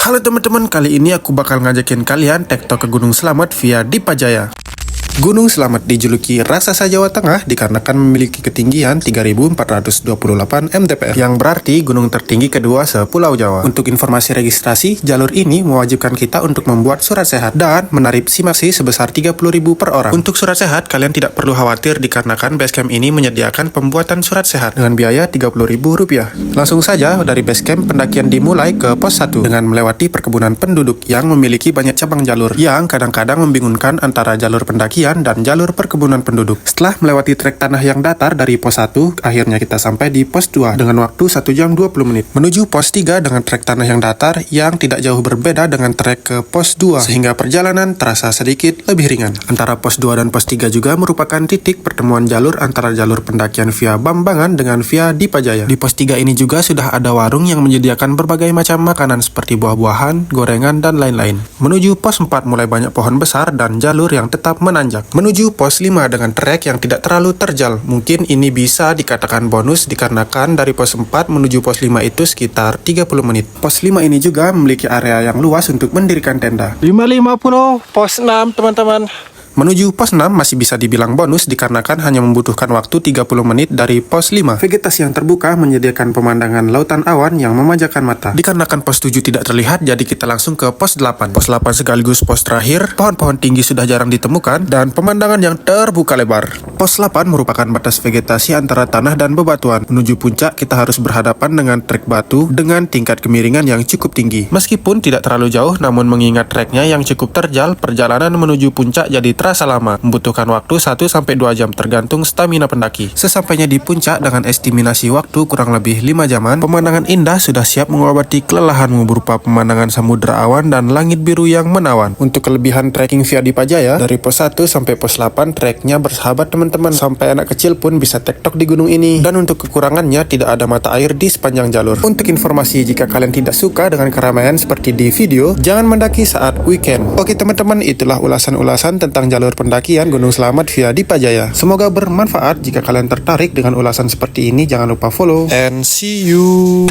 Halo teman-teman, kali ini aku bakal ngajakin kalian tektok ke Gunung Slamet via Dipajaya. Gunung Slamet dijuluki raksasa Jawa Tengah dikarenakan memiliki ketinggian 3.428 mdpl, yang berarti gunung tertinggi kedua sepulau Jawa. Untuk informasi registrasi, jalur ini mewajibkan kita untuk membuat surat sehat dan menarip SIMAKSI sebesar 30.000 per orang. Untuk surat sehat, kalian tidak perlu khawatir dikarenakan basecamp ini menyediakan pembuatan surat sehat dengan biaya Rp30.000. Langsung saja dari basecamp, pendakian dimulai ke pos 1 dengan melewati perkebunan penduduk yang memiliki banyak cabang jalur yang kadang-kadang membingungkan antara jalur pendakian dan jalur perkebunan penduduk. Setelah melewati trek tanah yang datar dari pos 1, akhirnya kita sampai di pos 2 dengan waktu 1 jam 20 menit. Menuju pos 3 dengan trek tanah yang datar yang tidak jauh berbeda dengan trek ke pos 2, sehingga perjalanan terasa sedikit lebih ringan. Antara pos 2 dan pos 3 juga merupakan titik pertemuan jalur antara jalur pendakian via Bambangan dengan via Dipajaya. Di pos 3 ini juga sudah ada warung yang menyediakan berbagai macam makanan seperti buah-buahan, gorengan, dan lain-lain. Menuju pos 4 mulai banyak pohon besar dan jalur yang tetap menanjak. Menuju pos 5 dengan trek yang tidak terlalu terjal. Mungkin ini bisa dikatakan bonus dikarenakan dari pos 4 menuju pos 5 itu sekitar 30 menit. Pos 5 ini juga memiliki area yang luas untuk mendirikan tenda. 550 pos 6 teman-teman. Menuju pos 6 masih bisa dibilang bonus dikarenakan hanya membutuhkan waktu 30 menit dari pos 5. Vegetasi yang terbuka menyediakan pemandangan lautan awan yang memanjakan mata. Dikarenakan pos 7 tidak terlihat, jadi kita langsung ke pos 8. Pos 8 sekaligus pos terakhir, pohon-pohon tinggi sudah jarang ditemukan, dan pemandangan yang terbuka lebar. Pos 8 merupakan batas vegetasi antara tanah dan bebatuan. Menuju puncak, kita harus berhadapan dengan trek batu dengan tingkat kemiringan yang cukup tinggi. Meskipun tidak terlalu jauh, namun mengingat treknya yang cukup terjal, perjalanan menuju puncak jadi terasa lama, membutuhkan waktu 1-2 jam tergantung stamina pendaki. Sesampainya di puncak dengan estimasi waktu kurang lebih 5 jaman, pemandangan indah sudah siap mengobati kelelahanmu berupa pemandangan samudra awan dan langit biru yang menawan. Untuk kelebihan trekking via Dipajaya, dari pos 1 sampai pos 8 treknya bersahabat teman-teman, sampai anak kecil pun bisa tektok di gunung ini. Dan untuk kekurangannya, tidak ada mata air di sepanjang jalur. Untuk informasi, jika kalian tidak suka dengan keramaian seperti di video, jangan mendaki saat weekend. Oke teman-teman, itulah ulasan-ulasan tentang jalur pendakian Gunung Slamet via Dipajaya. Semoga bermanfaat. Jika kalian tertarik dengan ulasan seperti ini, jangan lupa follow and see you.